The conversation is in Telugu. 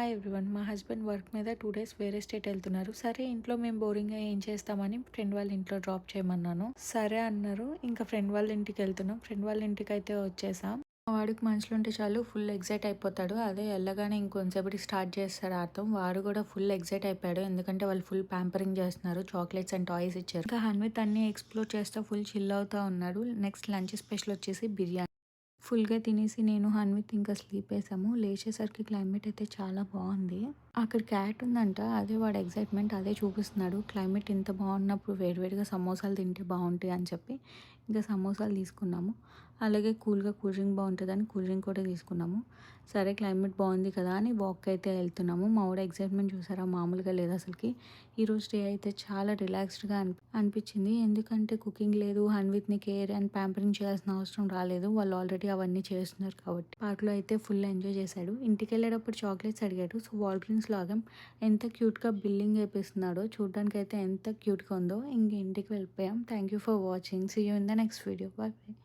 Hi everyone. మా హస్బెండ్ వర్క్ మీద 2 డేస్ వేరే స్టేట్ వెళ్తున్నారు. సరే ఇంట్లో మేము బోరింగ్గా ఏం చేస్తామని ఫ్రెండ్ వాళ్ళ ఇంట్లో డ్రాప్ చేయమన్నాను. సరే అన్నారు. ఇంకా ఫ్రెండ్ వాళ్ళ ఇంటికి వెళ్తున్నాం. ఫ్రెండ్ వాళ్ళ ఇంటికి అయితే వచ్చేసాం. మా వాడికి మనుషులు ఉంటే చాలు ఫుల్ ఎగ్జైట్ అయిపోతాడు. అదే వెళ్ళగానే ఇంకొంచెంసేపటికి స్టార్ట్ చేస్తాడు ఆడతాం. వాడు కూడా ఫుల్ ఎగ్జైట్ అయిపోయాడు. ఎందుకంటే వాళ్ళు ఫుల్ ప్యాంపరింగ్ చేస్తున్నారు. చాక్లెట్స్ అండ్ టాయ్స్ ఇచ్చారు. ఇంకా హన్విత్ అన్ని ఎక్స్ప్లోర్ చేస్తూ ఫుల్ చిల్ అవుతా ఉన్నాడు. నెక్స్ట్ లంచ్ స్పెషల్ వచ్చేసి బిర్యానీ. ఫుల్గా తినేసి నేను హన్విత్ ఇంకా స్లీప్ వేసాము. లేచేసరికి క్లైమేట్ అయితే చాలా బాగుంది. అక్కడ క్యాట్ ఉందంట. అదే వాడు ఎగ్జైట్మెంట్ అదే చూపిస్తున్నాడు. క్లైమేట్ ఇంత బాగున్నప్పుడు వేడివేడిగా సమోసాలు తింటే బాగుంటాయి అని చెప్పి ఇంకా సమోసాలు తీసుకున్నాము. అలాగే కూల్గా కూల్ డ్రింక్ బాగుంటుందని కూల్ డ్రింక్ కూడా తీసుకున్నాము. సరే క్లైమేట్ బాగుంది కదా అని వాక్ అయితే వెళ్తున్నాము. మా వాడు ఎగ్జైట్మెంట్ చూసారా, మామూలుగా లేదు అసలుకి. ఈరోజు డే అయితే చాలా రిలాక్స్డ్గా అనిపించింది. ఎందుకంటే కుకింగ్ లేదు, హన్విత్ని కేర్ అండ్ ప్యాంపరింగ్ చేయాల్సిన అవసరం రాలేదు. వాళ్ళు ఆల్రెడీ అవన్నీ చేస్తున్నారు కాబట్టి. పార్క్లో అయితే ఫుల్ ఎంజాయ్ చేశాడు. ఇంటికి వెళ్ళేటప్పుడు చాక్లెట్స్ అడిగాడు. సో వాల్ గ్రీన్స్ లాగా ఎంత క్యూట్గా బిల్లింగ్ వేపిస్తున్నాడో చూడడానికి అయితే ఎంత క్యూట్గా ఉందో. ఇంక ఇంటికి వెళ్ళిపోయాం. Thank you for watching. See you in the next video. Bye bye.